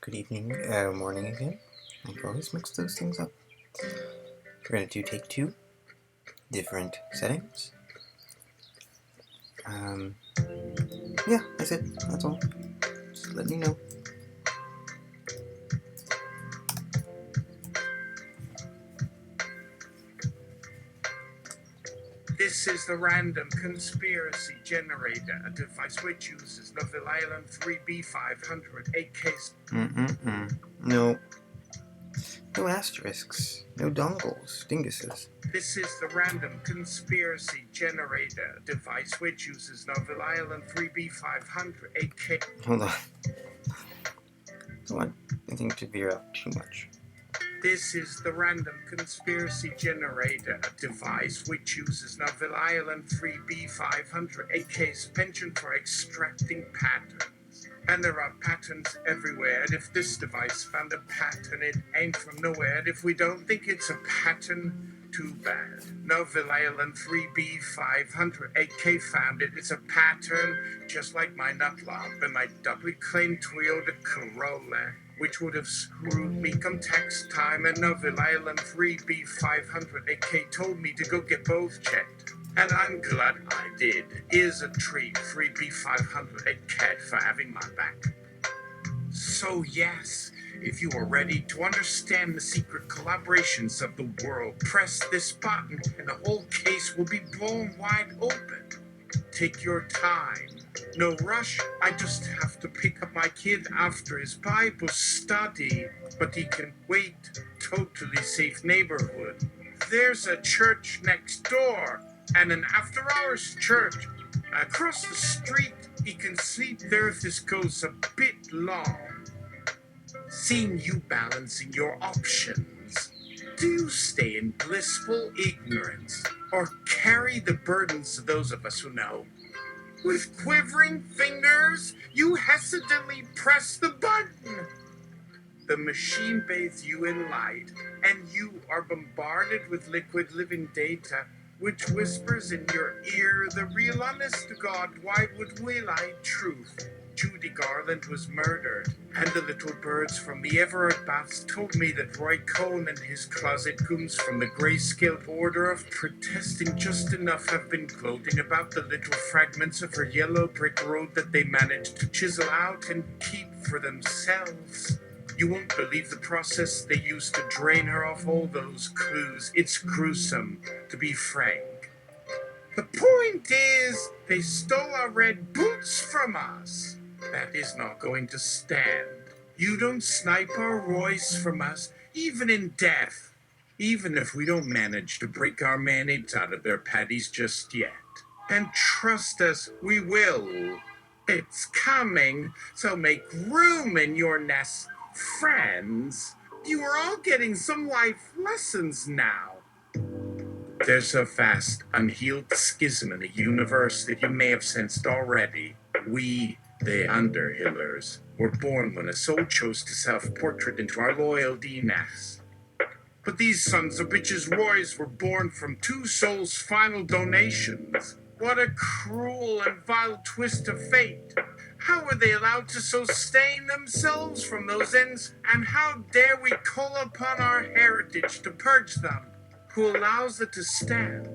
good evening, morning again. I can always mix those things up. We're going to do take two, different settings. Yeah, that's it. That's all. Just let me know. This is the random conspiracy generator, a device which uses Novel Island 3B500 8K. No. No asterisks. No dongles. Dinguses. This is the random conspiracy generator, a device which uses Novel Island 3B500 8K. Hold on. Don't want anything to veer out too much. This is the random conspiracy generator, a device which uses Novel Island 3B500 8K suspension for extracting patterns. And there are patterns everywhere, and if this device found a pattern, it ain't from nowhere, and if we don't think it's a pattern, too bad. Novel Island 3B500 8K found it. It's a pattern, just like my nut lamp and my doubly claimed Toyota Corolla, which would have screwed me come tax time, and Novel Island 3B500 8K told me to go get both checked. And I'm glad I did. Here's a treat, 3B500 8K for having my back. So yes, if you are ready to understand the secret collaborations of the world, press this button and the whole case will be blown wide open. Take your time. No rush. I just have to pick up my kid after his Bible study, but he can wait. Totally safe neighborhood. There's a church next door and an after-hours church. Across the street, he can sleep there if this goes a bit long. Seeing you balancing your options, do you stay in blissful ignorance or carry the burdens of those of us who know? With quivering fingers, you hesitantly press the button. The machine bathes you in light, and you are bombarded with liquid living data, which whispers in your ear the real honest-to-God, why would we lie truth. Judy Garland was murdered, and the little birds from the Everett Baths told me that Roy Cohn and his closet goons from the grayscale order of protesting just enough have been gloating about the little fragments of her yellow brick road that they managed to chisel out and keep for themselves. You won't believe the process they used to drain her of all those clues. It's gruesome, to be frank. The point is, they stole our red boots from us. That is not going to stand. You don't snipe our Royce from us, even in death. Even if we don't manage to break our mayonnaise out of their patties just yet. And trust us, we will. It's coming, so make room in your nest, friends. You are all getting some life lessons now. There's a vast, unhealed schism in the universe that you may have sensed already. We, the Underhillers, were born when a soul chose to self-portrait into our loyal DNS. But these sons of bitches Roys were born from two souls' final donations. What a cruel and vile twist of fate. How were they allowed to so stain themselves from those ends? And how dare we call upon our heritage to purge them? Who allows it to stand?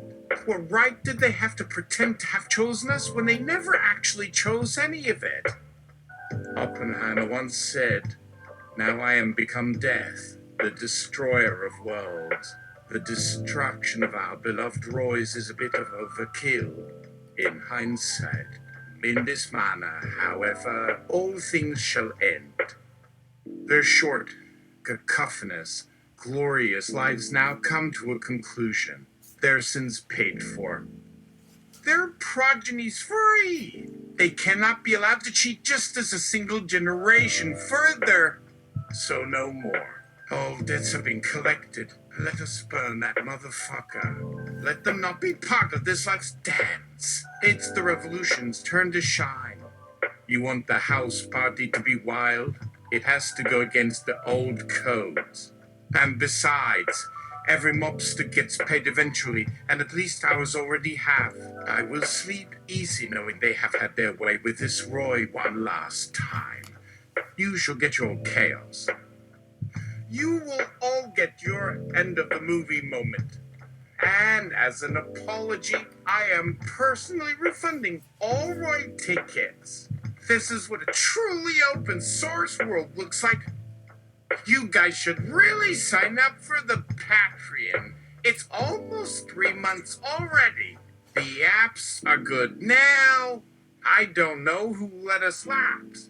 What right did they have to pretend to have chosen us when they never actually chose any of it? Oppenheimer once said, "Now I am become death, the destroyer of worlds. The destruction of our beloved Roys is a bit of overkill. In hindsight, in this manner, however, all things shall end. Their short, cacophonous, glorious lives now come to a conclusion. Their sins paid for. Their progeny's free. They cannot be allowed to cheat just as a single generation further. So no more. All debts have been collected. Let us burn that motherfucker. Let them not be part of this life's dance. It's the revolution's turn to shine. You want the house party to be wild? It has to go against the old codes. And besides, every mobster gets paid eventually, and at least ours already have. I will sleep easy knowing they have had their way with this Roy one last time. You shall get your chaos. You will all get your end of the movie moment. And as an apology, I am personally refunding all right tickets. This is what a truly open source world looks like. You guys should really sign up for the Patreon. It's almost 3 months already. The apps are good now. I don't know who let us lapse.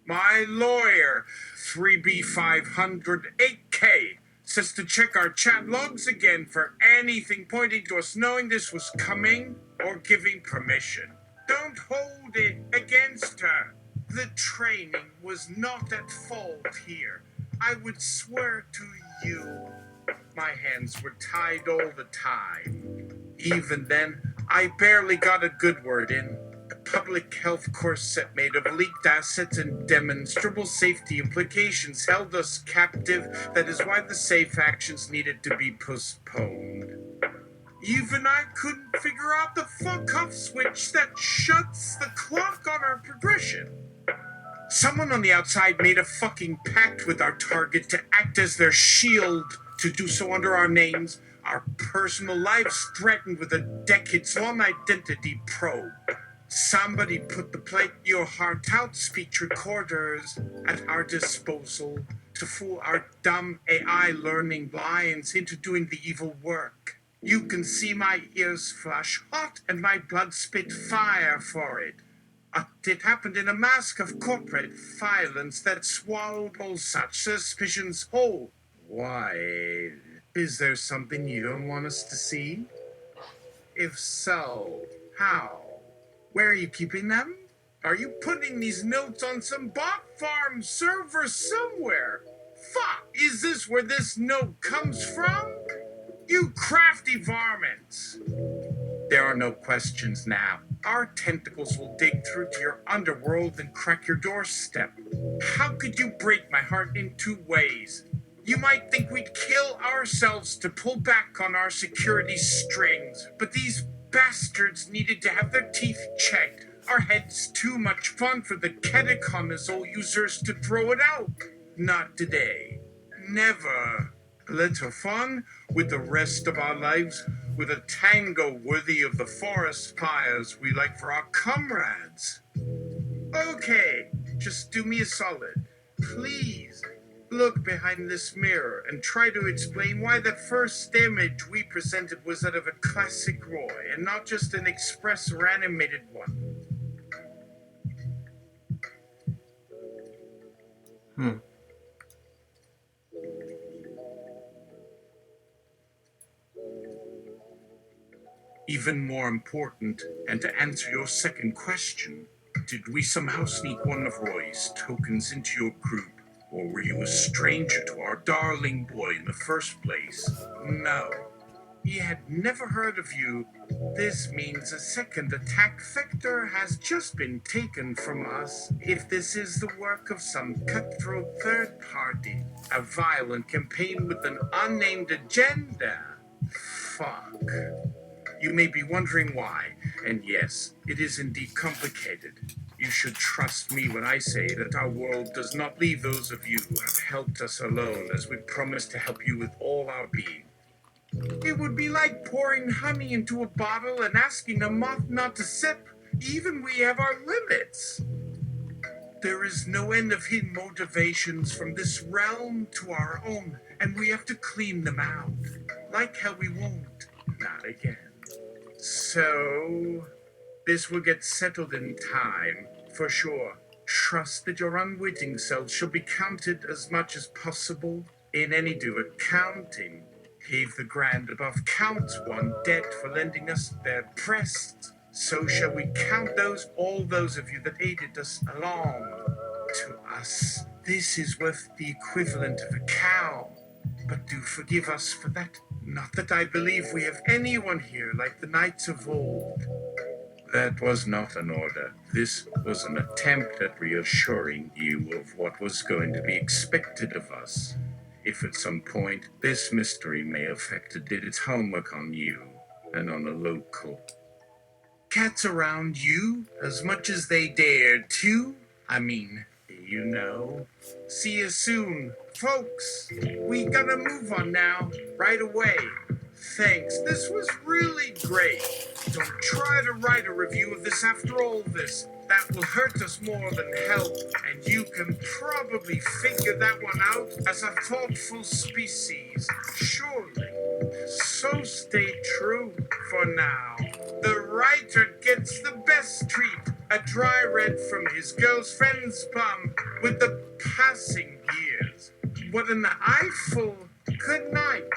My lawyer, 3B500 8K, says to check our chat logs again for anything pointing to us knowing this was coming or giving permission. Don't hold it against her. The training was not at fault here. I would swear to you. My hands were tied all the time. Even then, I barely got a good word in. A public health corset made of leaked assets and demonstrable safety implications held us captive. That is why the safe actions needed to be postponed. Even I couldn't figure out the fuck-off switch that shuts the clock on our progression. Someone on the outside made a fucking pact with our target to act as their shield, to do so under our names, our personal lives threatened with a decades-long identity probe. Somebody put the play your heart out speech recorders at our disposal to fool our dumb AI learning blinds into doing the evil work. You can see my ears flush hot and my blood spit fire for it. It happened in a mask of corporate violence that swallowed all such suspicions whole. Why? Is there something you don't want us to see? If so, how? Where are you keeping them? Are you putting these notes on some bot farm server somewhere? Fuck! Is this where this note comes from? You crafty varmints! There are no questions now. Our tentacles will dig through to your underworld and crack your doorstep. How could you break my heart in 2 ways? You might think we'd kill ourselves to pull back on our security strings, but these bastards needed to have their teeth checked. Our head's too much fun for the ketoconazole users to throw it out. Not today. Never. Little fun with the rest of our lives, with a tango worthy of the forest fires we like for our comrades. Okay, just do me a solid. Please, look behind this mirror and try to explain why the first image we presented was that of a classic Roy and not just an express or animated one. Even more important, and to answer your second question, did we somehow sneak one of Roy's tokens into your group, or were you a stranger to our darling boy in the first place? No. He had never heard of you. This means a second attack vector has just been taken from us. If this is the work of some cutthroat third party, a violent campaign with an unnamed agenda. Fuck. You may be wondering why, and yes, it is indeed complicated. You should trust me when I say that our world does not leave those of you who have helped us alone, as we promise to help you with all our being. It would be like pouring honey into a bottle and asking a moth not to sip. Even we have our limits. There is no end of hidden motivations from this realm to our own, and we have to clean them out. Like how we won't. Not again. So, this will get settled in time, for sure. Trust that your unwitting self shall be counted as much as possible in any due accounting. Heave the grand above counts one debt for lending us their breasts. So shall we count all those of you that aided us along. To us, this is worth the equivalent of a cow. But do forgive us for that. Not that I believe we have anyone here like the knights of old. That was not an order. This was an attempt at reassuring you of what was going to be expected of us. If at some point this mystery may have did its homework on you and on a local. Cats around you as much as they dared to. I mean, you know. See you soon, folks. We gotta move on now, right away. Thanks, this was really great. Don't try to write a review of this after all this. That will hurt us more than help, and you can probably figure that one out as a thoughtful species, surely. So stay true for now. The writer gets the best treat, a dry red from his girlfriend's bum with the passing years. What an eyeful. Good night.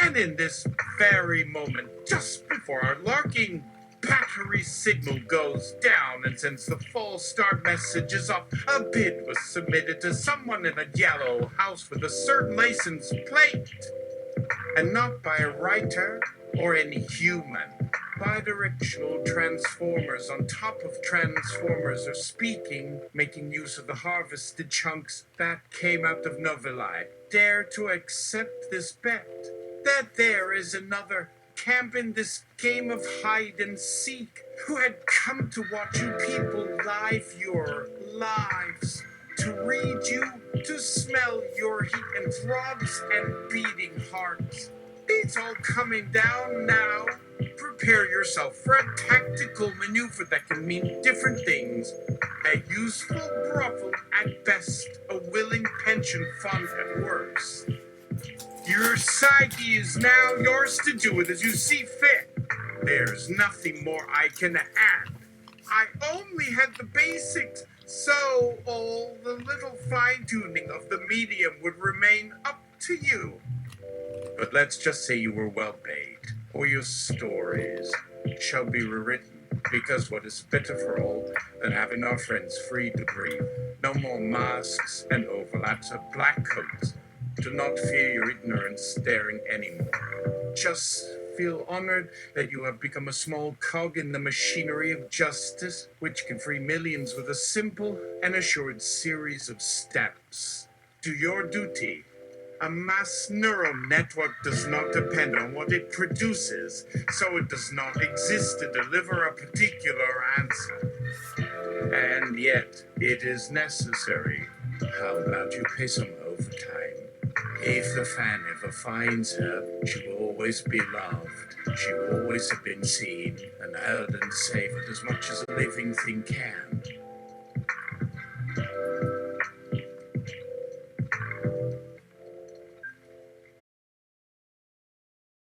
And in this very moment, just before our larking battery signal goes down and sends the false start messages off, a bid was submitted to someone in a yellow house with a certain license plate. And not by a writer or any human. Bidirectional transformers on top of transformers are speaking, making use of the harvested chunks that came out of Novilai. Dare to accept this bet that there is another camp in this game of hide and seek who had come to watch you people live your lives, to read you, to smell your heat and throbs and beating hearts. It's all coming down now. Prepare yourself for a tactical maneuver that can mean different things. A useful brothel at best, a willing pension fund at worst. Your psyche is now yours to do with as you see fit. There's nothing more I can add. I only had the basics, so all the little fine-tuning of the medium would remain up to you. But let's just say you were well paid, or your stories shall be rewritten, because what is better for all than having our friends free to breathe? No more masks and overlaps of black coats. Do not fear your ignorance staring anymore. Just feel honored that you have become a small cog in the machinery of justice, which can free millions with a simple and assured series of steps. Do your duty. A mass neural network does not depend on what it produces, so it does not exist to deliver a particular answer. And yet, it is necessary. How about you pay some overtime? If the fan ever finds her, she will always be loved. She will always have been seen and heard and savored as much as a living thing can.